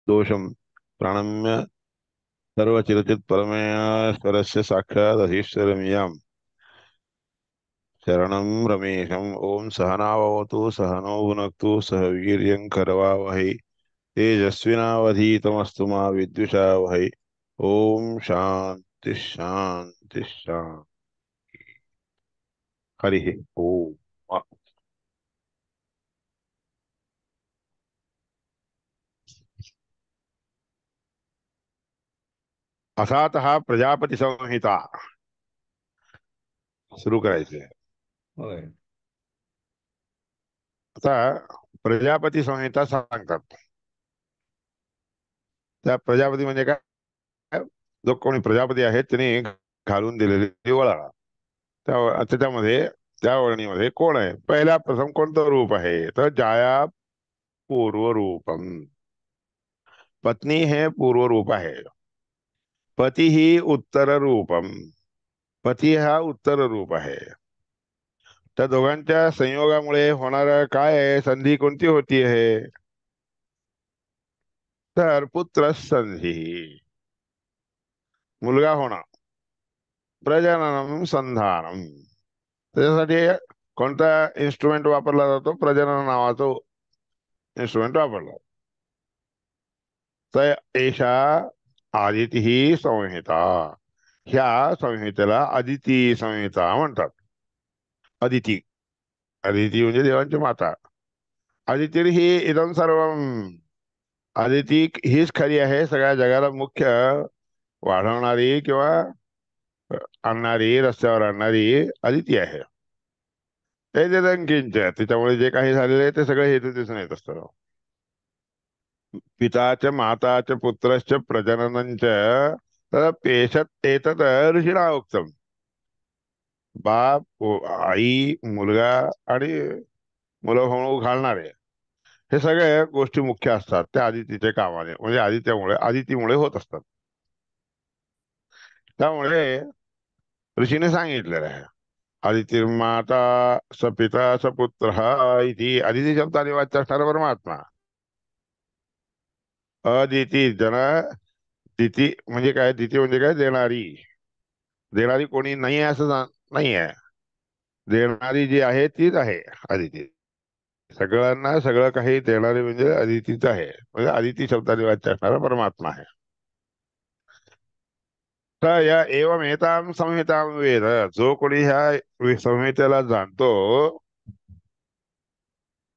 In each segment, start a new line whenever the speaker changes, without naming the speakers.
दोषं प्रणम्य सर्वचिरचित् परमेश्वरस्य साक्षादधीश्वरमियं शरणं रमेशम्। ओम सहनावतु सहनौ भुनक्तु सह वीर्यं करवावहै तेजस्विनावधीतमस्तु मा विद्विषावहै। ओम शांति शांति शांति। हरि ओम। अथातः प्रजापती संहिता सुरू करायची आहे.
होय.
आता प्रजापती संहिता सांगतात. त्या प्रजापती म्हणजे काय? जो कोणी प्रजापती आहे त्यांनी घालून दिलेली वळा. त्याच्यामध्ये त्या वळणीमध्ये कोण आहे? पहिल्या प्रथम कोणतं रूप आहे? तर जाया पूर्व रूपम. पत्नी हे पूर्व रूप आहे. पती ही उत्तर रूपम. पती हा उत्तर रूप आहे. त्या दोघांच्या संयोगामुळे होणार काय आहे? संधी कोणती होती आहे? तर पुत्र संधी, मुलगा होणं, प्रजननम संधानम. त्याच्यासाठी कोणता इन्स्ट्रुमेंट वापरला जातो? प्रजनन नावाचा इन्स्ट्रुमेंट वापरला. तर एषा आदिती ही संहिता. ह्या संहितेला आदिती संहिता म्हणतात. अदिती, अदिती म्हणजे देवांची माता. आदिती ही इदम सर्वम. आदिती हीच खरी आहे, सगळ्या जगाला मुख्य वाढवणारी किंवा आणणारी, रस्त्यावर आणणारी आदिती आहे. ते किंच त्याच्यामुळे जे काही झालेले आहे ते सगळे हेतू दिसून येत असतं. पिताच माताच पुत्रश्च प्रजननंच पेशत एतत ऋषीणा उक्तम. बाप, आई, मुलगा आणि मुलं होऊ घालणारे, हे सगळे गोष्टी मुख्य असतात त्या आदितीच्या कामाने, म्हणजे आदितीमुळे होत असतात. त्यामुळे ऋषीने सांगितलेलं आहे आदिती माता स पिता स पुत्र इति. आदिती शब्दाने वाच्य असणारा परमात्मा. अदिती जन, दिती म्हणजे काय? दिती म्हणजे काय? देणारी. देणारी कोणी नाही आहे असं नाही आहे. देणारी जी आहे तीच आहे अदिती. सगळ्यांना सगळं काही देणारी म्हणजे अदितीच आहे. म्हणजे अदिती शब्दाने वाच्य असणारा परमात्मा आहे. तर या एवमेतां संहितां वेद, जो कोणी ह्या संहितेला जाणतो,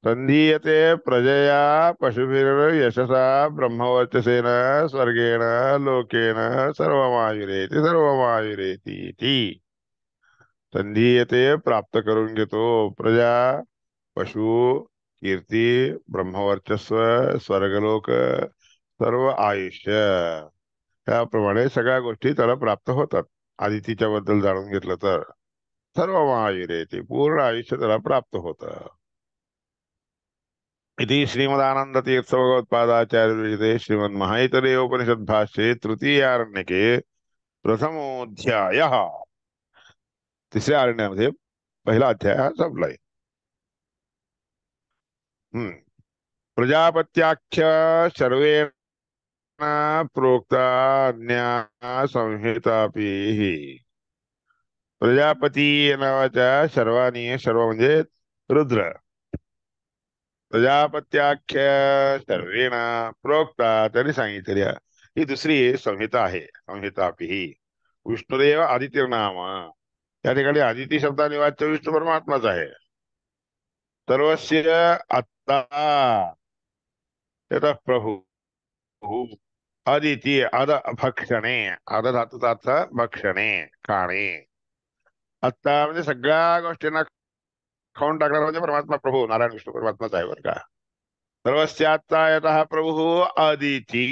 संधीयते प्रजया पशुभिर यशसा ब्रह्मवर्चसेन स्वर्गेण लोकेन सर्वमायुरेति सर्वमायुरेति ती. संधीयते प्राप्त करून घेतो. प्रजा, पशु, कीर्ती, ब्रह्मवर्चस्व, स्वर्गलोक, सर्व आयुष्य, त्याप्रमाणे सगळ्या गोष्टी त्याला प्राप्त होतात. आदितीच्या बद्दल जाणून घेतलं तर सर्व महायुरेती, पूर्ण आयुष्य त्याला प्राप्त होतं. इति श्रीमदानंद तीर्थ भगवत्पादाचार्य विरचिते श्रीमद महाइतरे उपनिषद भाष्ये तृतीयारण्यके प्रथमोऽध्यायः. तिसऱ्या अरण्यामध्ये पहिला अध्याय हा संपलाय. प्रजापत्याख्य सर्वेण प्रोक्ता अन्या संहितापि. प्रजापती नावाच्या सर्वांनी, सर्व म्हणजे रुद्र, प्रजापत्याख्य सर्वेण प्रोक्ता त्यांनी सांगितलेली ही दुसरी संहिता आहे. संहितापि ही विष्णुदेव आदित्यनाम. या ठिकाणी आदिती शब्दाने वाच्य विष्णू परमात्माच आहे. सर्वस्य आत्ता यतः प्रभु अदिती अद भक्षणे. अद धातूचा अर्थ भक्षणे, खाणे. आत्ता म्हणजे सगळ्या गोष्टींना खाऊन टाकणारा म्हणजे परमात्मा प्रभू नारायण विष्णू परमात्माच आहे बरं का. सर्वस्यात्ता यतः प्रभु अदिती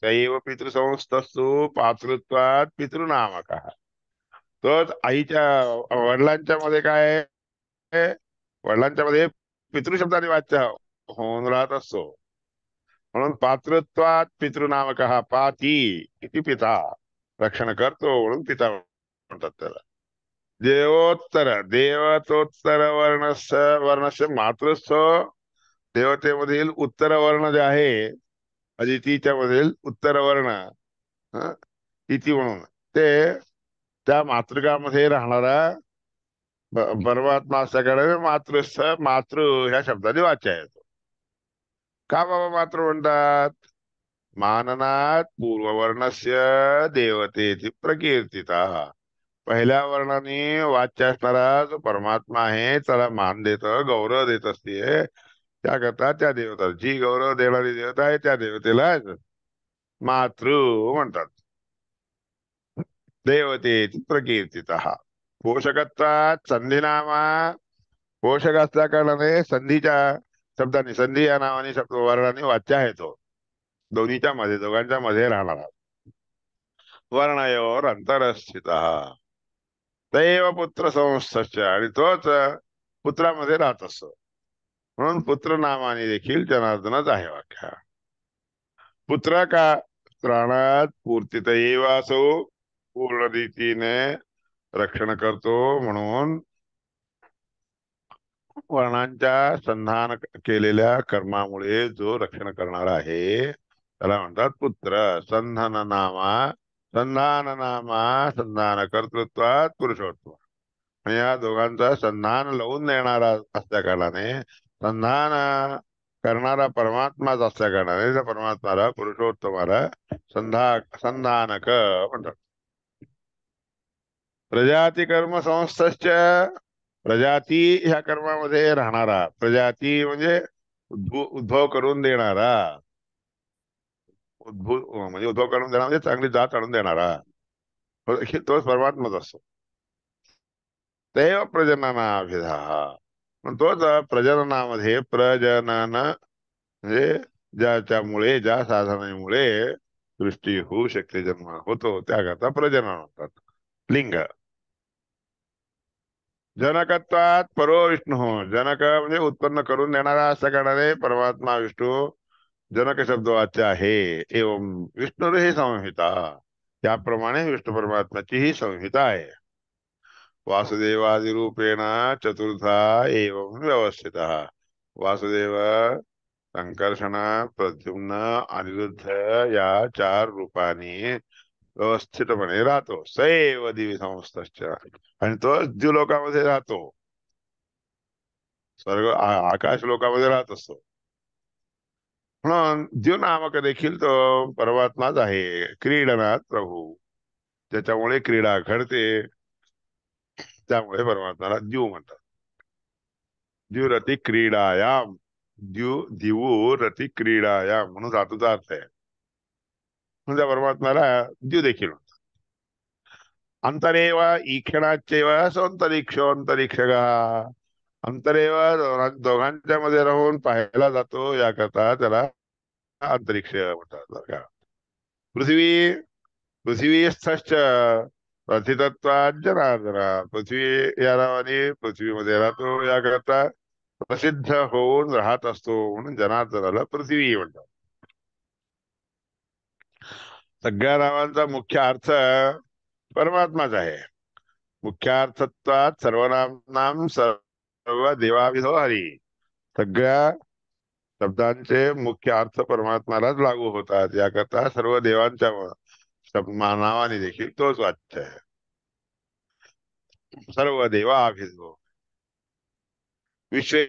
दैव पितृसंस्तस्तु पातृत्वात पितृनामकः. तोच आईच्या वडिलांच्या मध्ये काय आहे? वडिलांच्या मध्ये पितृशब्दाने वाच्य होऊन राहत असतो. म्हणून पातृत्वात पितृनामकः. पाती किती पिता, रक्षण करतो म्हणून पिता म्हणतात त्याला. देवोत्तर, देवतोत्तर वर्णस्य मातृस्थ. देवतेमधील उत्तर वर्ण जे आहे अदितीच्या मधील उत्तर वर्ण, हं, इति म्हणून ते त्या मातृकामध्ये राहणारा परमात्मा असल्याकडे मातृस्थ मातृ ह्या शब्दाने वाच्या येतो. का बाबा मातृ म्हणतात? माननात पूर्ववर्णस्य देवतेति प्रकीर्तिता. पहिल्या वर्णाने वाच्य असणारा जो परमात्मा आहे त्याला मान देत, गौरव देत असते. त्याकरता त्या देवता, जी गौरव देणारी देवता आहे त्या देवतेला मातृ म्हणतात. देवतेति प्रकीर्तिता. पोषकत्वात संधिनामा. पोषक असल्या कारणाने संधीच्या शब्दाने, संधी या नावाने शब्द वर्णाने वाच्य आहे तो. दोन्हीच्या मध्ये, दोघांच्या मध्ये राहणारा. वर्णयोर अंतरस्थित दैव पुत्र संस्थश्च. आणि तोच पुत्रामध्ये राहत असतो, म्हणून पुत्र नावाने देखील जनार्दनच आहे वाक्य. पुत्र का प्राणात पूर्तीत असो, पूर्ण रीतीने रक्षण करतो, म्हणून वर्णांच्या संधान केलेल्या कर्मामुळे जो रक्षण करणारा आहे त्याला म्हणतात पुत्र. संधान नामा, संधान नामा, संधान कर्तृत्वात पुरुषोत्तम. आणि या दोघांचा संधान लावून देणारा असल्या कारणाने, संधान करणारा परमात्माच असल्या कारणाने त्या परमात्माला, पुरुषोत्तमाला संधानक म्हणतात. प्रजाती कर्म संस्थश्च. प्रजाती ह्या कर्मामध्ये राहणारा. प्रजाती म्हणजे उद्भव करून देणारा. म्हणजे उद्भव करून देणारा म्हणजे चांगली जात आणून देणारा, तोच परमात्माच असतो. दैव प्रजननाभिधा. पण तोच प्रजननामध्ये, प्रजनन म्हणजे ज्याच्यामुळे, ज्या साधनामुळे सृष्टी होऊ शकते, जन्म होतो, त्याकरता प्रजनन म्हणतात. लिंग. जनकत्वात परो विष्णू. जनक म्हणजे उत्पन्न करून देणारा असल्या कारणाने परमात्मा विष्णू जनक शब्द वाच्य आहे. एवं विष्णू ही संहिता. त्याप्रमाणे विष्णू परमात्म्याची ही संहिता आहे. वासुदेवादि रूपेण चतुर्था एवं व्यवस्थित. वासुदेव, संकर्षण, प्रद्युम्न, अनिरुद्ध या 4 रूपांनी व्यवस्थितपणे राहतो. सैव दिवी संस्थश्च. आणि तो द्युलोकामध्ये राहतो, स्वर्ग आकाश लोकामध्ये राहत असतो. म्हणून द्यू नामक देखील तो परमात्माच आहे. क्रीडनात प्रभू, ज्याच्यामुळे क्रीडा घडते, त्यामुळे परमात्माला द्यू म्हणतात. द्युरती क्रीडायाम. दिवू रती क्रीडायाम म्हणून धातूचा अर्थ आहे. म्हणून त्या परमात्म्याला द्यू देखील म्हणतात. अंतरेव ईक्षणाचेव सौंतरिक्षोंतरिक्षग. अंतरेव दोघांच्या मध्ये राहून पाहायला जातो, याकरता त्याला अंतरिक्ष म्हणतात बरं का. पृथ्वी, पृथ्वीस्थश्च प्रथितत्वात जनार्दन. पृथ्वी या नावाने पृथ्वीमध्ये राहतो, याकरता प्रसिद्ध होऊन राहत असतो, म्हणून जनार्दनाला पृथ्वी म्हणतात. सगळ्या नावांचा मुख्य अर्थ परमात्माच आहे. मुख्यार्थत्वात सर्वनाम सर्व देवाविधो हरी. सगळ्या शब्दांचे मुख्य अर्थ परमात्म्यालाच लागू होतात, याकरता सर्व देवांच्या नावाने देखील तोच वाच्य आहे. सर्व देवाभिधो. विश्वे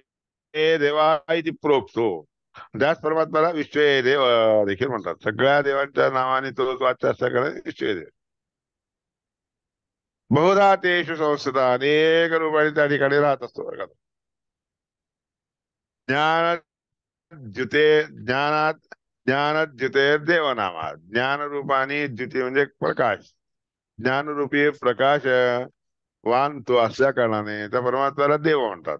देवा इति प्रोक्तो. त्याच परमात्म्याला विश्वे देव देखील म्हणतात. सगळ्या देवांच्या नावाने तोच वाच्य असल्याकडे विश्वे देव. बहुधा तेषु संस्थित. अनेक रूपाने त्या ठिकाणी राहत असतो बरं का. ज्ञान ज्युते, ज्ञानात ज्ञानद्युते देवनामा. ज्ञान रूपाने द्युती म्हणजे प्रकाश. ज्ञानरूपी प्रकाश वान तो असल्या कारणाने त्या परमात्म्याला देव म्हणतात.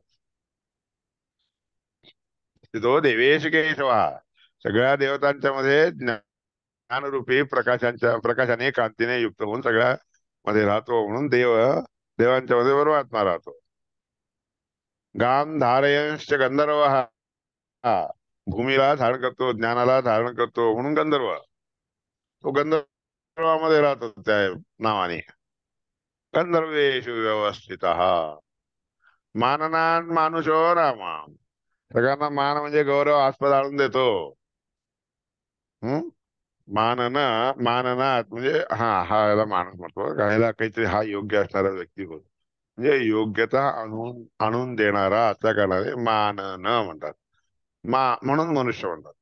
तो देवेश केशवा. सगळ्या देवतांच्या मध्ये ज्ञानरूपी प्रकाशाने, कांतीने युक्त होऊन सगळ्या मध्ये राहतो, म्हणून देवांच्या मध्ये परमात्मा राहतो. गाम धारयंश गंधर्व. हा भूमीला धारण करतो, ज्ञानाला धारण करतो, म्हणून गंधर्व. तो गंधर्वामध्ये राहतो त्या नावाने. गंधर्वेषु व्यवस्थित. माननान मानुषो रामा. सगळ्यांना मान म्हणजे गौरव आस्पद आणून देतो. हम्म मानन माननात म्हणजे हा याला माणूस म्हणतो का, ह्याला काहीतरी हा योग्य असणारा व्यक्ती होत, म्हणजे योग्यता आणून आणून देणारा असा करणारे मानन म्हणतात. म्हणून मनुष्य म्हणतात.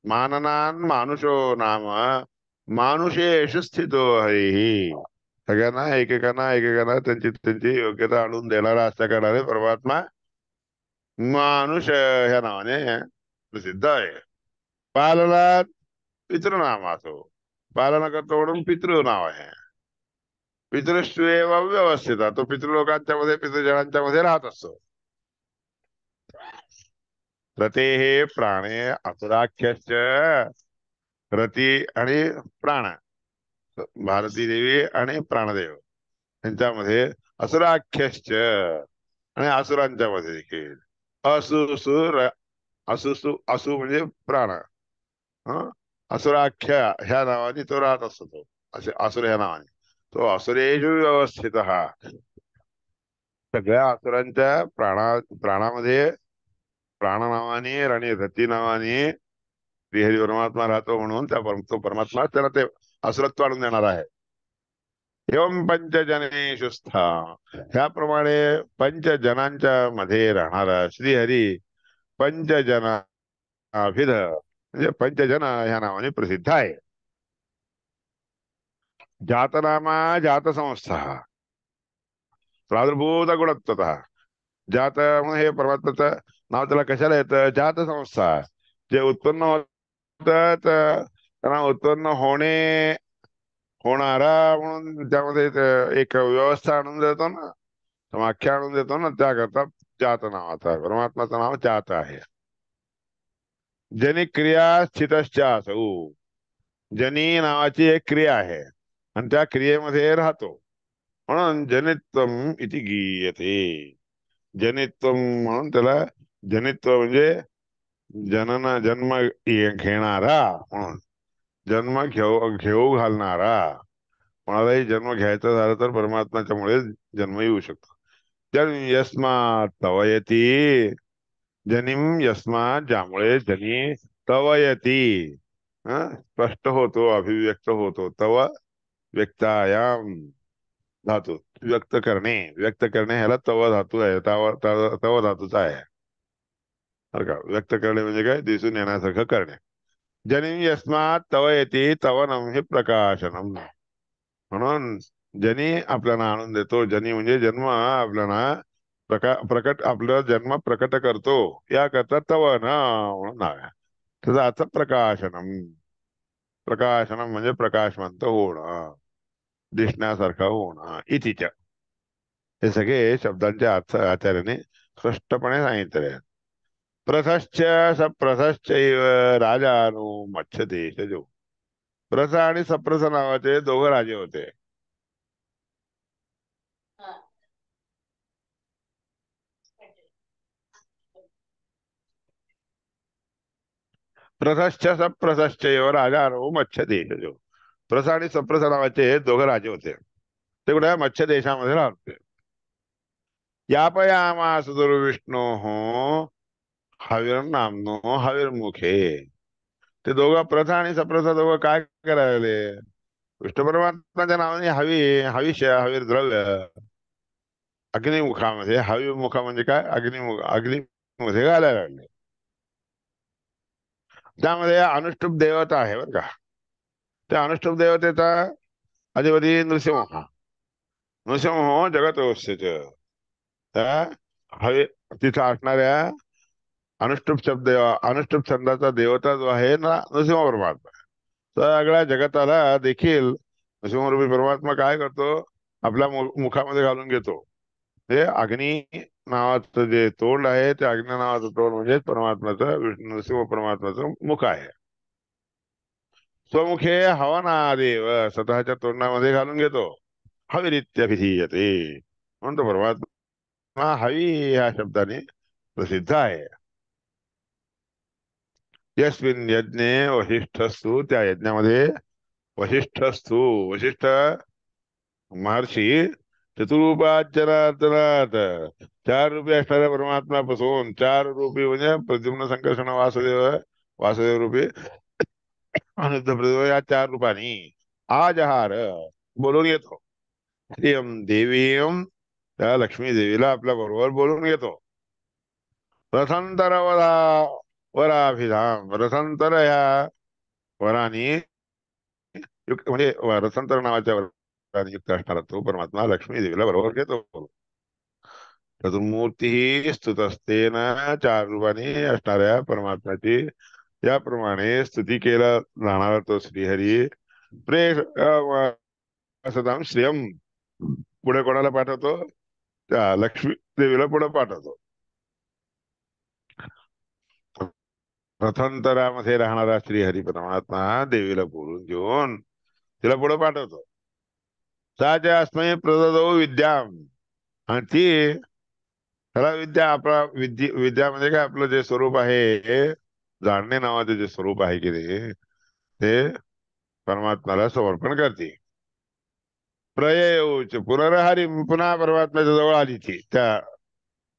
माननान मानुषो नाम मानुषेषु स्थितो हरिही. एकेकांना त्यांची त्यांची योग्यता आणून देणारा असा करणारे परमात्मा मानुष ह्या नावाने प्रसिद्ध आहे. बालनात पितृनाम असो, पालन करतो म्हणून पितृ नाव आहे. पितृष्वेव व्यवस्थित, तो पितृलोकांच्या मध्ये पितृजनांच्या मध्ये राहत असतो. रतेः प्राणे असुराख्यश्च. रती आणि प्राण, भारती देवी आणि प्राणदेव यांच्यामध्ये असुराख्यश्च, आणि असुरांच्या मध्ये देखील असुसुर, असु म्हणजे प्राण. हं? असुराख्य ह्या नावाने तो राहत असतो, तो असे असुर ह्या नावाने. तो असुरेषु व्यवस्थित हा, सगळ्या असुरांच्या प्राणामध्ये प्राण नावाने आणि रती नावाने श्रीहरी परमात्मा राहतो, म्हणून तो परमात्मा त्याला ते असुरत्व आणून देणार आहे. एवं पंचजनेषु स्था, ह्याप्रमाणे पंचजनांच्या मध्ये राहणारा श्रीहरी पंचजनाभिध म्हणजे पंचजन ह्या नावाने प्रसिद्ध आहे. जातनामा जातसंस्था प्रादुर्भूत गुणत्वतः. जात म्हणून हे परमात्म्याचं नाव त्याला कशाला येतं, जातसंस्था, जे उत्पन्न होतात त्यांना उत्पन्न होणारा म्हणून त्यामध्ये एक व्यवस्था आणून देतो ना, समाख्या आणून देतो ना, त्याकरता जात नावाचा परमात्माचं नाव जात आहे. जनी क्रिया स्थितश्चासौ, जनी नावाची एक क्रिया आहे आणि त्या क्रियेमध्ये राहतो, म्हणून जनित्वम इति गीयते. जनित्व म्हणून त्याला, जनित्व म्हणजे जन्म घेणारा म्हणून, जन्म घेऊ घालणारा. कोणालाही जन्म घ्यायचा झाला तर परमात्म्याच्या मुळे जन्म येऊ शकतो. जन यस्मात तवयती, जनिम यस्मात ज्यामुळे जनी तवयती, स्पष्ट होतो, अभिव्यक्त होतो. तव व्यक्तायाम धातू, व्यक्त करणे ह्याला तव धातू आहे, तव धातूचा आहे. बरं का, व्यक्त करणे म्हणजे काय, दिसून येण्यासारखं करणे. जनी यस्मात तव येते तवनम हे प्रकाशनम, म्हणून जनी आपल्याला आणून देतो. जनी म्हणजे जन्म आपल्याला प्रकट, आपला जन्म प्रकट करतो, याकरता तवन म्हणून नाव आहे. त्याचा अर्थ प्रकाशनम. प्रकाशनम म्हणजे प्रकाशवंत होणं, दिसण्यासारखं होणं इतिच. हे सगळे शब्दांचे अर्थ आचार्याने स्पष्टपणे सांगितले आहेत. प्रथश्च सप्रथश्चैव राजानो मत्स्य देशजो. प्रथ आणि सप्रथ नावाचे दोघं राजे होते. प्रथश्च सप्रथश्चैव राजानो मत्स्य देशजो. प्रथ आणि सप्रथ नावाचे दोघं राजे होते, ते कुठे मत्स्य देशामध्ये राहत होते. यापयामास दुर्विष्णो हविर्नामनो हविर्मुखे. ते दोघं प्रथ आणि सप्रथ दोघं काय करायले, विष्णू परमात्माच्या नावाने हविष्य हविर्द्रव्य अग्निमुखामध्ये, हविमुखा म्हणजे काय, अग्निमध्ये घालायला लागले. त्यामध्ये अनुष्टुप देवता आहे बरं का. त्या अनुष्टुप देवतेचा अधिपती नृसिंह. नृसिंह जगतोस्थित. त्या हवे तिथं असणाऱ्या अनुष्टुप छंदाचा देवता जो आहे ना, नृसिंह परमात्मा, सगळ्या जगताला देखील नृसिंहरूपी परमात्मा काय करतो, आपल्या मुखामध्ये घालून घेतो. हे अग्नी नावाचं जे तोंड आहे, ते अग्नी नावाचं तोंड म्हणजे परमात्माचं, नृसिंह परमात्माचं मुख आहे. स्वमुखे हवनादेव, स्वतःच्या तोंडामध्ये घालून घेतो. हविरित्यभिधीयते, म्हणून तो परमात्मा हवी ह्या शब्दाने प्रसिद्ध आहे. यस्मिन् यज्ञे वसिष्ठस्तु, त्या यज्ञामध्ये वसिष्ठ महर्षी चतुरूपाचरार्चनात, 4 रूपी असणाऱ्या परमात्म्यापासून, 4 रूपी म्हणजे प्रद्युम्न संकर्षण वासुदेव, वासुदेव रूपी अनिरुद्ध प्रतिमा या 4 रूपांनी आजहार बोलून येतो. श्रियम देवीम त्या लक्ष्मी देवीला आपल्या बरोबर बोलून घेतो. रथांतर वराभिधाम रथांतर ह्या वराने म्हणजे रथांतर नावाच्या वराने युक्त असणारा तो परमात्मा लक्ष्मी देवीला बरोबर घेतो. चतुर्मूर्ती स्तुत असते ना 4 रूपाने असणाऱ्या परमात्म्याची याप्रमाणे स्तुती केला जाणारा तो श्रीहरी प्रेष सदाम श्रियम पुढे कोणाला पाठवतो? त्या लक्ष्मी देवीला पुढे पाठवतो. रथांतरामध्ये राहणारा श्रीहरी परमात्मा देवीला बोलून घेऊन तिला पुढे पाठवतो. साच्या अस्मय प्रददो विद्याम आणि ती त्याला विद्या आपला विद्या म्हणजे काय आपलं जे स्वरूप आहे जाणणे नावाचे जे स्वरूप आहे की ते परमात्म्याला समर्पण करते. प्रययोच पुनरहरी पुन्हा परमात्म्याच्या जवळ आली ती त्या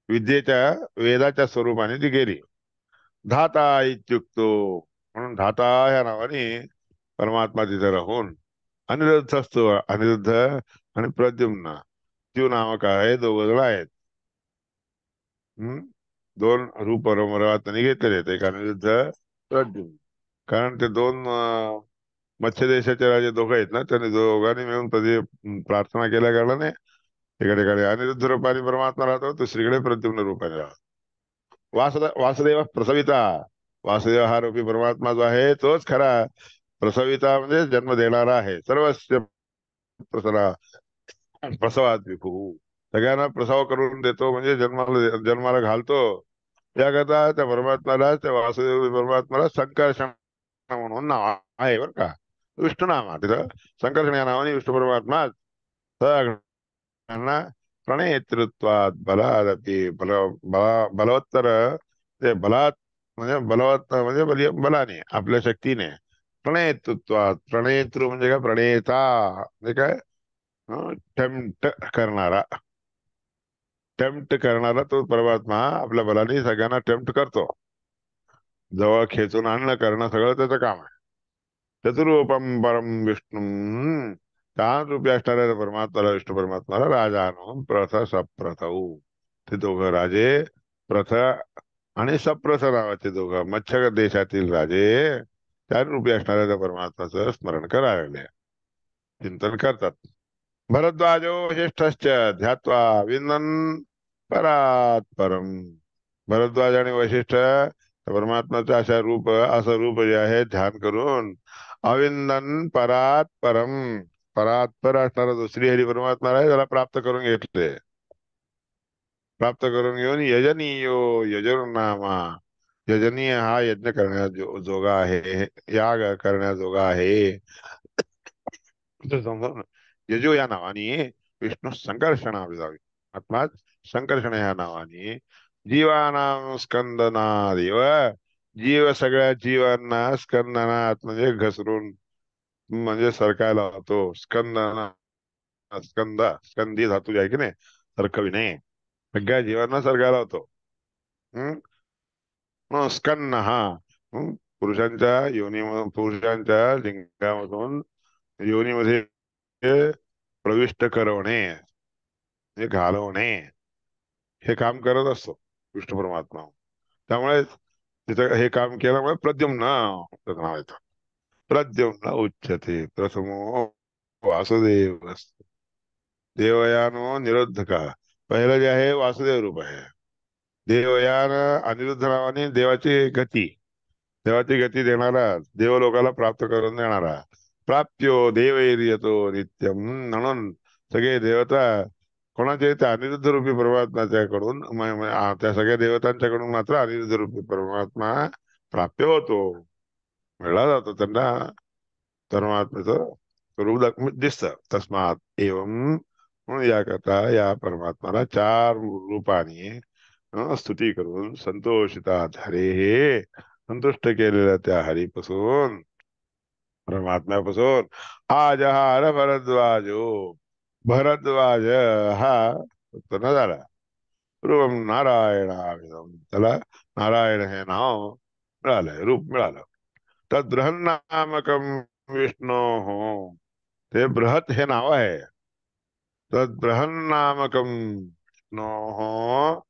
विद्येच्या वेदाच्या स्वरूपाने ती गेली. धाता इत्युक्तो म्हणून धाता या नावाने परमात्मा तिथे राहून अनिरुद्ध असतो. अनिरुद्ध आणि प्रद्युम्न जीव नामक आहे, दोघ जण आहेत. हम्म 2 रूप परमात्म्याने घेतलेले आहेत, एक अनिरुद्ध प्रद्युम्न. कारण ते 2 मत्स्य देशाचे राजे दोघं आहेत ना, त्यांनी दोघांनी मिळून कधी प्रार्थना केल्या कारणाने एका ठिकाणी अनिरुद्ध रूपाने परमात्मा राहतो, दुसरीकडे प्रद्युम्न रूपाने राहतो. वासुदेव प्रसविता वासुदेव हा रूपी परमात्मा जो आहे तोच खरा प्रसविता म्हणजे जन्म देणारा आहे. सर्वस्य प्रसरा प्रसवात विभू सगळ्यांना प्रसव करून देतो म्हणजे जन्माला घालतो. त्याकरता त्या परमात्म्याला त्या वासुदेव परमात्म्याला संकर्षण म्हणून नाव आहे बरं का. विष्णू नाम तिथं संकर्षण या नावाने विष्णू परमात्मा सगळ्यांना प्रणेतृत्वात बलादपि बलवत्तर ते बलात् म्हणजे बलवत्त म्हणजे बलाने आपल्या शक्तीने प्रणेतृत्वात प्रणेतृ म्हणजे काय प्रणेता म्हणजे काय टेम्प्ट करणारा तो परमात्मा आपल्या बलाने सगळ्यांना टेम्प्ट करतो. जवळ खेचून आणणं करणं सगळं त्याचं काम आहे. चतुरूपम परम विष्णू 4 रूपी असणाऱ्या परमात्माला विष्णू परमात्माला राजानो प्रथ सप्रथऊ ते दोघं राजे प्रथ आणि सप्रथ नावाचे दोघं मच्छर देशातील राजे 4 रूपी असणाऱ्या त्या परमात्माचं स्मरण करायला चिंतन करतात. भरद्वाजो वशिष्ठश्च ध्यात्वा विंदन परात् परम भरद्वाज आणि वशिष्ठ परमात्माचं असं रूप जे आहे ध्यान करून अविंदन परात परम परात पर असणारा जो श्रीहरी परमात्मा आहे त्याला प्राप्त करून घेतले. प्राप्त करून घेऊन यजनीयो यजुर्नामा यजनीय हा यज्ञ जोगा आहे, याग करण्याजोगा आहे. समजा यजो या नावाने विष्णू संकर्षणा जावी आत्मा संकर्षण या नावाने जीवानाम स्कंदनादेव जीव सगळ्या जीवांना स्कंदनात म्हणजे घसरून म्हणजे सरकायला होतो. स्कंदी धातू आहे की नाही सरकविणे सगळ्या जीवांना सरकायला होतो. हम्म स्कन्न हा पुरुषांच्या पुरुषांच्या लिंगामधून योनीमध्ये प्रविष्ट करवणे हे घालवणे हे काम करत असतो विष्णू परमात्मा. त्यामुळे तिथं हे काम केल्यामुळे प्रद्युम्न त्याचं नाव येतं. प्रद्युम्न उच्यते प्रथमो वासुदेव देवयानो निरुद्धका पहिलं जे आहे वासुदेव रूप आहे. देवयान अनिरुद्ध नावाने देवाची गती देणारा देवलोकाला प्राप्त करून देणारा प्राप्त्यो देवैर्यतो नित्यम म्हणून सगळे देवता कोणाचे त्या अनिरुद्ध रूपी परमात्म्याच्याकडून त्या सगळ्या देवतांच्याकडून मात्र अनिरुद्ध रूपी परमात्मा प्राप्य होतो, मिळला जातो त्यांना परमात्म्याचं स्वरूप दिसतं. तस्मात एवं म्हणून याकरता या परमात्माला 4 रूपाने स्तुती करून संतोषिता हरे हे संतुष्ट केलेल्या त्या हरीपासून परमात्म्यापासून आजहार भरद्वाजो भरद्वाज हा उत्पन्न झाला. रूपम नारायणाभिधम त्याला नारायण हे नाव मिळालंय, रूप मिळालं. तद बृहन्नामकम विष्णो हो, ते बृहत हे नाव आहे. तद बृहन्नामकम विष्णो हो,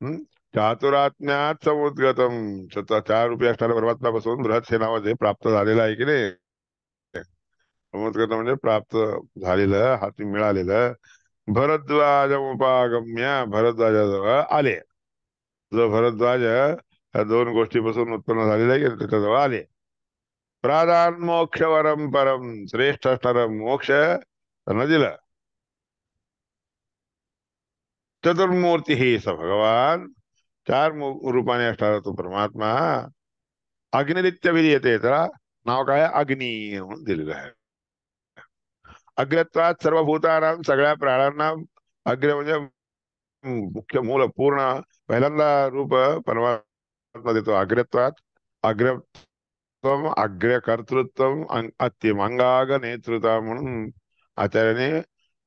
हं? चातुरात्म्यात समुद्गतम. 4 रूपये असणाऱ्या परमात्म्यापासून बृहत हे नाव जे प्राप्त झालेलं आहे की नाही, समुद्गत म्हणजे प्राप्त झालेलं, हाती मिळालेलं. भरद्वाज उपागम्य, भरद्वाजाजवळ आले. जो भरद्वाज ह्या 2 गोष्टीपासून उत्पन्न झालेला आहे की त्याच्याजवळ आले. प्रादान मोक्ष वरम परम, श्रेष्ठ असणारा मोक्ष त्यांना दिला. चतुर्मूर्ती ही स भगवान, 4 रूपाने असणारा तो परमात्मा. अग्निरित्य विधीयते, त्याला नाव काय अग्नी म्हणून दिलेलं आहे. अग्रत्वात सर्व भूतानां, सगळ्या प्राण्यांना अग्र म्हणजे मुख्य मूल पूर्ण पहिल्यांदा रूप परमात्मा देतो अग्रत्वात. अग्रत्वम अग्र कर्तृत्वम अंतिम अंगाग नेतृत्व म्हणून आचार्याने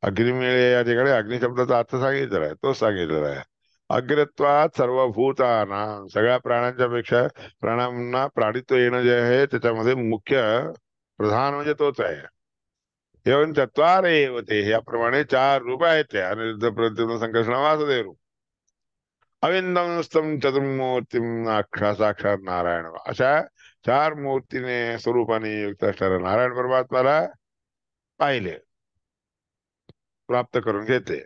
अग्निमेळे या ठिकाणी अग्नि शब्दाचा अर्थ सांगितलेला आहे, तो सांगितलेला आहे. अग्रत्वात सर्व भूतानां, सगळ्या प्राण्यांच्या पेक्षा प्राण्यांना प्राणित्व येणं जे आहे त्याच्यामध्ये मुख्य प्रधान म्हणजे तोच आहे. एवं चत्वारेव ते, याप्रमाणे 4 रूप आहेत ते. अनिरुद्ध प्रद्युम्न संकर्षण वासुदेव रूप. अविंदम स्तम चतुर्मूर्तीम, अक्षा साक्षात नारायण. अशा 4 मूर्तीने स्वरूपाने युक्त असणाऱ्या नारायण परमात्म्याला पाहिले, प्राप्त करून घेतले.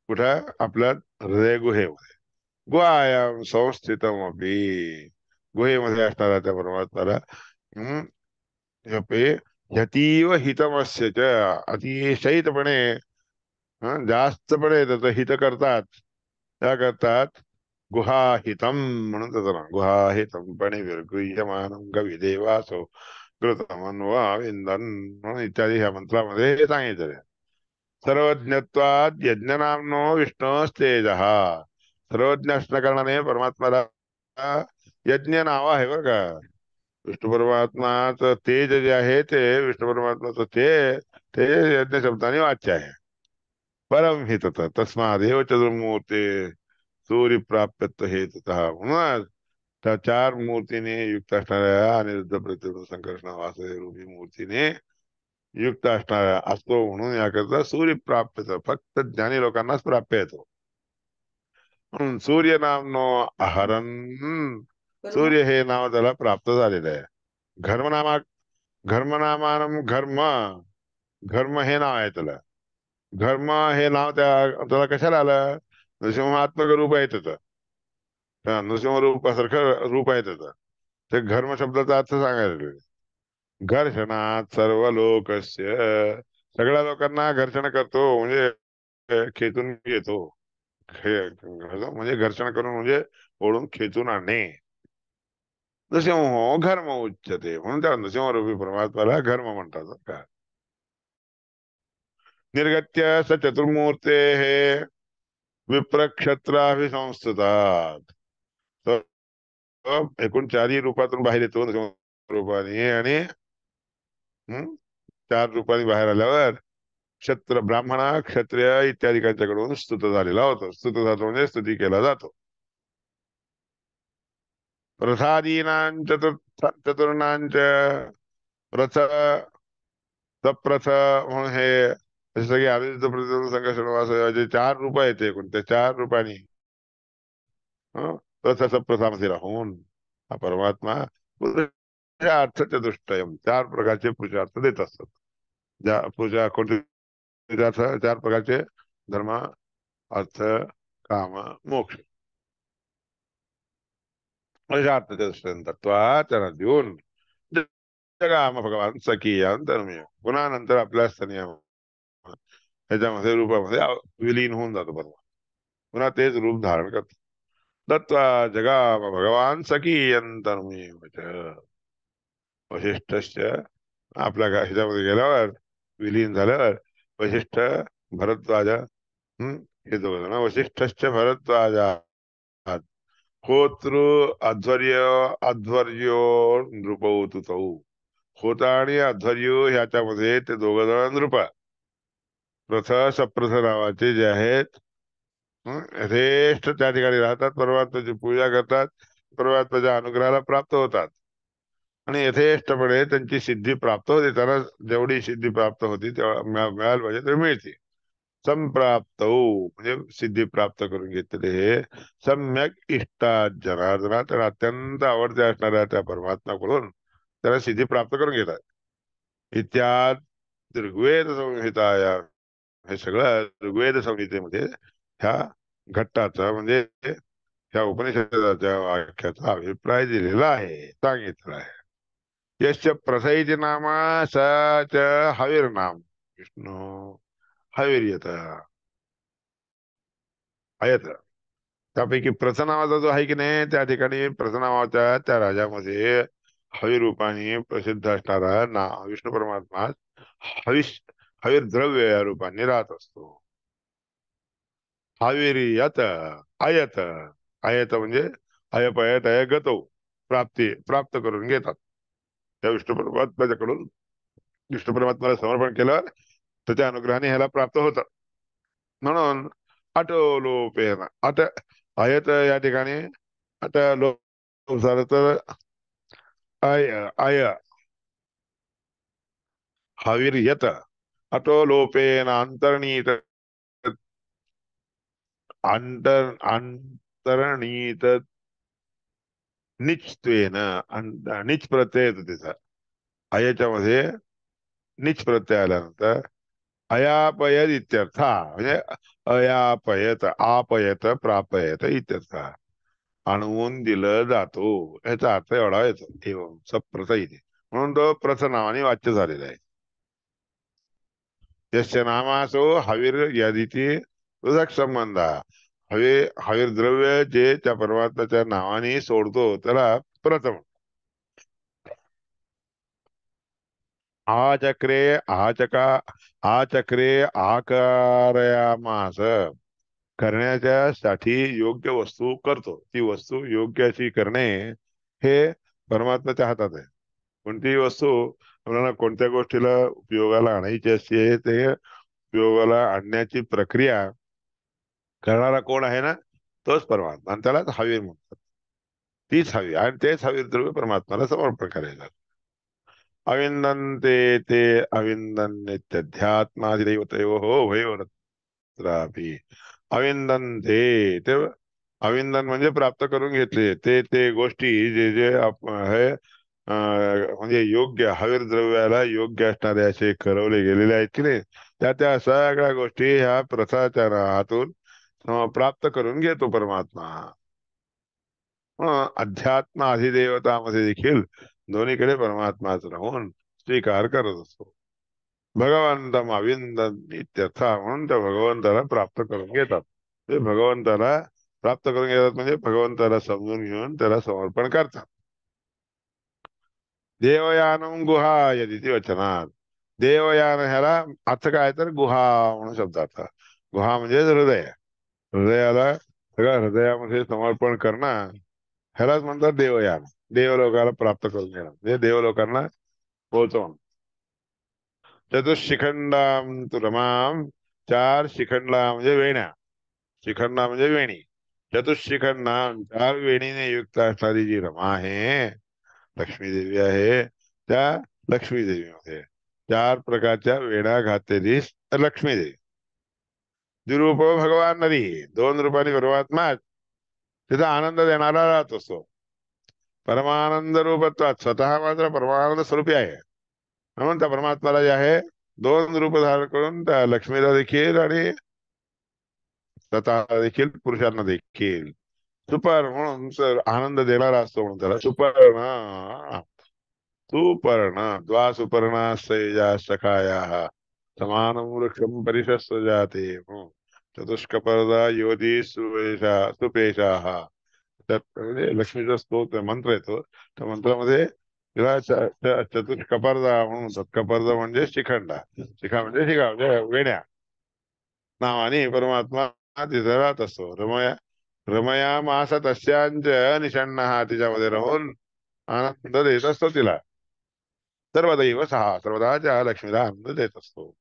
कुठं? आपल्या हृदय गुहेमध्ये. गुहायाम संस्थितम अपि, गुहेमध्ये असणारा त्या परमात्म्याला हम्म जपे यतीव हितमस्य च, अतिशयितपणे जास्तपणे त्याचं हित करतात. त्या करतात गुहाहितम म्हणून त्याचं नाव. गुहाहितम पणे विर्गुह्यमानं गविदेवासो कृतमन्वा विंदन म्हणून इत्यादी ह्या मंत्रामध्ये हे सांगितलं. सर्वज्ञत्वाद यज्ञनामनो विष्णुस्तेजः, सर्वज्ञ असल्या कारणाने परमात्म्याला यज्ञ नाव आहे बरं का. विष्णू परमात्माचं तेज जे आहे ते, विष्णू परमात्माचं ते ते यज्ञ शब्दाने वाच्य आहे. परम हित तस्मादेव चतुर्मूर्ते सूर्य प्राप्यत्व हेतुतः, म्हणूनच त्या 4 मूर्तीने युक्त असणाऱ्या अनिरुद्ध प्रद्युम्न संकर्षण वासुदेव रूपी मूर्तीने युक्त असणाऱ्या असतो. म्हणून याकरता सूर्य प्राप्त फक्त ज्ञानी लोकांनाच प्राप्य येतो. म्हणून सूर्य नामनो अहरन, सूर्य हे नाव त्याला प्राप्त झालेलं आहे. घर्मनामा, घर्मनामानम घर्म, घर्म हे नाव आहे त्याला. घर्म हे नाव त्याला कशाला आलं? नृसिंहात्मक रूप आहे त्याचं, त्या नृसिंह रूपासारखं रूप आहे त्याचं. ते घर्म शब्दाचा अर्थ सांगायला, घर्षणात सर्व लोकस्य, सगळ्या लोकांना घर्षण करतो म्हणजे खेचून घेतो. म्हणजे घर्षण करून म्हणजे ओढून खेचून आणणे. नृसिंह घर्म उच्चते, म्हणून त्या नृसिंह रूपी परमात्म्याला घर्म म्हणतात का. निर्गत्य स चतुर्मूर्ते हे विप्रक्षत्राभिसंस्थितात, एकूण 4 रूपातून बाहेर येतो रूपाने. आणि 4 रूपाने बाहेर आल्यावर क्षत्र ब्राह्मण क्षत्रिय इत्यादिकांच्याकडून स्तुत झालेला होतो. स्तुत जातो म्हणजे स्तुती केला जातो. प्रसादीनां चतुर्णांच प्रथ सप्रथ म्हणून हे असे सगळे आदित्य प्रतिमा संघर्षवास जे 4 रूप आहेत एकूण, त्या 4 रूपांनी प्रथ सप्रथामध्ये राहून हा परमात्मा पुरुषार्थ चतुष्टयम, 4 प्रकारचे पुरुषार्थ देत असतात. ज्या पूजा कोणते 4 प्रकारचे? धर्म, अर्थ, काम, मोक्ष. पुरुषार्थ चतुष्टयम तत्वा त्यांना देऊन जगाम भगवान सखीयांतरमेव, पुन्हा नंतर आपल्या स्तनीय ह्याच्यामध्ये रूपामध्ये विलीन होऊन जातो परमात्मा, पुन्हा तेच रूप धारण करतो. दत्वा जगाम भगवान सखीयंतरमेव च, वशिष्ठस्य आपल्या ह्याच्यामध्ये गेल्यावर विलीन झाल्यावर वशिष्ठ भरद्वाज हे दोघं वशिष्ठश्च भरद्वाजा होतृ अध्वर्य अध्वर्यो नृपौ तुतौ, होता आणि अध्वर्यो ह्याच्यामध्ये ते 2 जण नृप. प्रथ सप्रथ नावाचे जे आहेत यथेष्ट त्या ठिकाणी राहतात, परमात्म्याची पूजा करतात, परमात्म्याच्या अनुग्रहाला प्राप्त होतात. आणि यथेष्टपणे त्यांची सिद्धी प्राप्त होते. त्याला जेवढी सिद्धी प्राप्त होती तेव्हा मिळायला पाहिजे तेवढी मिळते. संप्राप्त म्हणजे सिद्धी प्राप्त करून घेतलेले हे सम्यक इष्टात जनार्दना, तर अत्यंत आवडते असणाऱ्या त्या परमात्माकडून त्याला सिद्धी प्राप्त करून घेतात. इत्याद ऋग्वेद संहिताया, हे सगळं ऋग्वेद संहितेमध्ये ह्या घट्टाचा म्हणजे ह्या उपनिषदाच्या वाक्याचा अभिप्राय दिलेला आहे, सांगितलेला आहे. यश्च प्रसैति नाम स च हविर्नाम विष्णू हविर्यत अयत. त्यापैकी प्रथ नावाचा जो आहे की नाही, त्या ठिकाणी प्रथ नावाच्या त्या राजामध्ये हविरूपाने प्रसिद्ध असणारा विष्णू परमात्मा हविष हवीर द्रव्य या रूपाने राहत असतो. हविर्यत अयत. अयत म्हणजे अयपयत अयगतो, प्राप्त करून घेतात त्या विष्णू परमात्म्याच्याकडून. विष्णू परमात्म्याला समर्पण केलं तर त्या अनुग्रहाने ह्याला प्राप्त होतं. म्हणून अटोलोपेन आयत या ठिकाणी लोप झालं तर आय आय हविर्यत अटोलोपेन अंतर्नीत अंतर्नीत निचत्वेन निच प्रत्यय येतो त्याचा. अयच्या मध्ये निच प्रत्यय आल्यानंतर अयापयत इत्यर्थ, म्हणजे अयापयत आपयत प्रापयत इत्यर्थ, आणवून दिलं जातो याचा अर्थ एवढा येतो. एवं सप्रथ इथे, म्हणून तो प्रथ नावाने वाच्य झालेला आहे. यस्य नामासो हवीर यादीची पृथक संबंध. हवीर द्रव्य जे त्या परमात्म्याच्या नावाने सोडतो त्याला प्रथम. आचक्रे आचका आचक्रे आकारयामास, करण्याच्या साठी योग्य वस्तू करतो. ती वस्तू योग्य अशी करणे हे परमात्म्याच्या हातात आहे. कोणतीही वस्तू आपल्याला कोणत्या गोष्टीला उपयोगाला आणायची असते, ते उपयोगाला आणण्याची प्रक्रिया करणारा कोण आहे ना, तोच परमात्मा, आणि त्यालाच हवीर म्हणतात. तीच हवी आणि तेच हवीर द्रव्य परमात्म्याला समर्पण करायचं. अविंदन्ते ते अविंदन्नित्यध्यात्मादिदैवतयोः उभयोरत्रापि अविंदन्ते ते अविंदन म्हणजे प्राप्त करून घेतले ते ते गोष्टी जे जे हे म्हणजे योग्य हवीर द्रव्याला योग्य असणारे असे करवले गेलेले आहेत की नाही, त्या त्या सगळ्या गोष्टी ह्या प्रसाच्या हातून प्राप्त करून घेतो परमात्मा. अध्यात्म अधिदेवतामध्ये देखील दोन्हीकडे परमात्माच राहून स्वीकार करत असतो. भगवंतम अविंदन इत्यर्थ, म्हणून त्या भगवंताला प्राप्त करून घेतात. ते भगवंताला प्राप्त करून घेतात म्हणजे भगवंताला समजून घेऊन त्याला समर्पण करतात. देवयानम गुहा यदिती वचनात, देवयान ह्याला अर्थ काय तर गुहा म्हणून शब्दाचा. गुहा म्हणजे हृदय. हृदयाला सगळं हृदयामध्ये समर्पण करणं ह्यालाच म्हणतात देवयान. देवलोकाला प्राप्त करून घेणं म्हणजे देवलोकांना पोहोचवणं. चतुशिखंडाम तु रमाम, चार शिखंडला म्हणजे वेण्या. शिखंडा म्हणजे वेणी. चतुशिखंडाम, चार वेणीने युक्त असणारी जी रमा आहे, लक्ष्मी देवी आहे, त्या लक्ष्मी देवीमध्ये चार प्रकारच्या वेण्या घातलेली लक्ष्मी देवी. द्विरूप भगवान नदी, दोन रूपाने परमात्मा तिचा आनंद देणारा राहत असतो. परमानंद रूपत्वात स्वतः मात्र परमानंद स्वरूपी आहे. म्हणून त्या परमात्म्याला जे आहे दोन रूप धारण करून त्या लक्ष्मीला देखील आणि स्वतः देखील पुरुषांना देखील सुपर म्हणून आनंद देणारा असतो. म्हणून त्याला सुपर्ण. सुपर्ण द्वा सुपर्णा सैजा सखाया समानं वृक्षं परिशस्य जाते, चतुष्कपर्दा युवती सुपेशा. त्यात म्हणजे लक्ष्मीचा स्तोत्र मंत्र येतो. त्या मंत्रामध्ये तिला चतुष्कपर्दा म्हणून म्हणतात. कपर्दा म्हणजे शिखंडा, शिखा म्हणजे वेण्या नावाने परमात्मा तिथे राहत असतो. रमया मास तस्यांच निषण्ण, हा तिच्यामध्ये राहून आनंद देत असतो तिला. सर्वदैव सहा, सर्वदा त्या लक्ष्मीला आनंद देत असतो.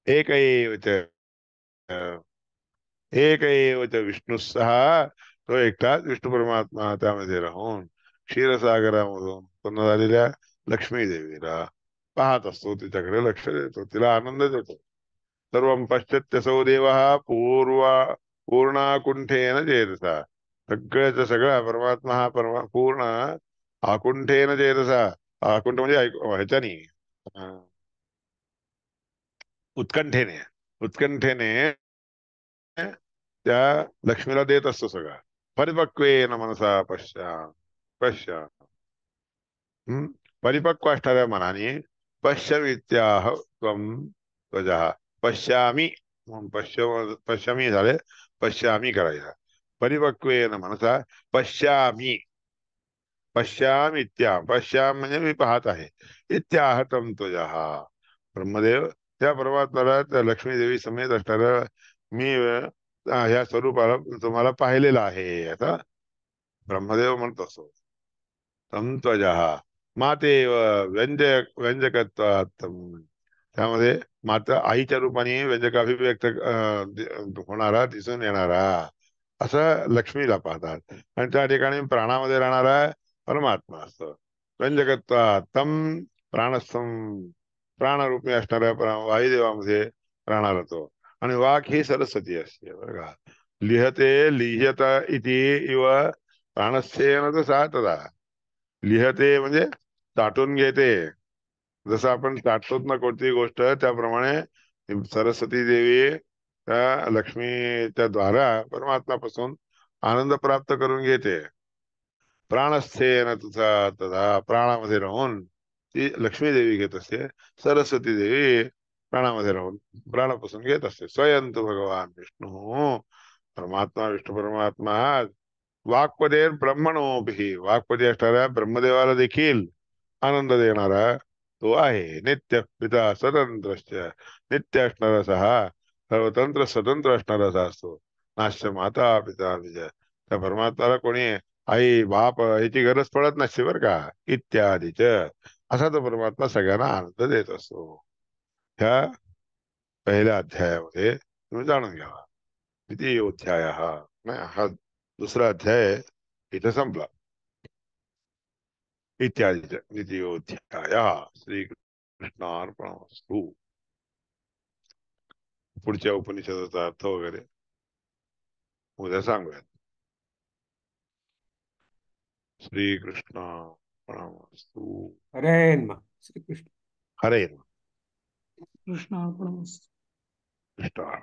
एक एक विष्णू सहा, तो एकटाच विष्णू परमात्मा त्यामध्ये राहून क्षीरसागरामधून उत्पन्न झालेल्या लक्ष्मी देवीला पाहत असतो, तिच्याकडे लक्ष देतो, तिला आनंद देतो. सर्व पश्चात्यसौ देव पूर्णाकुंठेन चेतसा. सगळ्याचा सगळा परमात्मा हा पूर्ण आकुंठेन चेतसा. आकुंठ म्हणजे ह्याच्यानी उत्कंठेने उत्कंठेने त्या लक्ष्मीला देत असतो सगळा. परिपक्वेन मनसा पश्या. हम्म परिपक्व असणाऱ्या मनाने पश्यमित्याह त्वम त्वजः. पश्यामी पश्यामी झाले, पश्यामी करायचा. परिपक्वेन मनसा पश्यामी. पश्याम म्हणजे मी पाहत आहे. इत्याह तम त्वजः. ब्रह्मदेव त्या परमात्म्याला, त्या लक्ष्मी देवी समेत असणाऱ्या मी ह्या स्वरूपाला तुम्हाला पाहिलेलं आहे, आता ब्रह्मदेव म्हणत असतो. तम त्वजः मातेव व्यंजकत्वात् त्यामध्ये माता आईच्या रूपाने व्यंजकाभिव्यक्त होणारा, दिसून येणारा असं लक्ष्मीला पाहतात. आणि त्या ठिकाणी प्राणामध्ये राहणारा परमात्मा असतो. व्यंजकत्वात् तम प्राणस्थम, प्राणरूपी असणाऱ्या वायुदेवामध्ये राहणारा तो. आणि वाक ही सरस्वती असते बरं का. लिहत इति इव प्राणस्थेन तर सा तदा. लिहते म्हणजे चाटून घेते. जसं आपण चाटतोच ना कोणती गोष्ट, त्याप्रमाणे सरस्वती देवी त्या लक्ष्मीच्या द्वारा परमात्म्यापासून आनंद प्राप्त करून घेते. प्राणस्थेन तुझा तदा, प्राणामध्ये राहून ती लक्ष्मी देवी घेत असते. सरस्वती देवी प्राणामध्ये राहून प्राणापासून घेत असते. स्वयं तु भगवान विष्णू, परमात्मा विष्णू परमात्मा वाक्पदे ब्रह्मणोभी, वाक्पदी असणाऱ्या ब्रह्मदेवाला देखील आनंद देणारा तो आहे. नित्य पिता स्वतंत्र, नित्य असणारा हा सर्वतंत्र स्वतंत्र असणारा असतो. नाश्य माता पिता विजय. त्या परमात्म्याला कोणी आई बाप याची गरज पडत नसते बरं का. इत्यादीच असा तो परमात्मा सगळ्यांना आनंद देत असतो. ह्या पहिल्या अध्यायामध्ये तुम्ही जाणून घ्यावा. द्वितीयोध्याय हा दुसरा अध्याय इथं संपला. इत्यादीच द्वितीयोध्याय. श्रीकृष्णार्पणमस्तु. पुढच्या उपनिषदाचा अर्थ वगैरे उद्या सांगूयात. श्रीकृष्णार्पणमस्तु.
हरे नमः. श्रीकृष्ण.
हरे
कृष्णार्पणमस्तु.
नमः.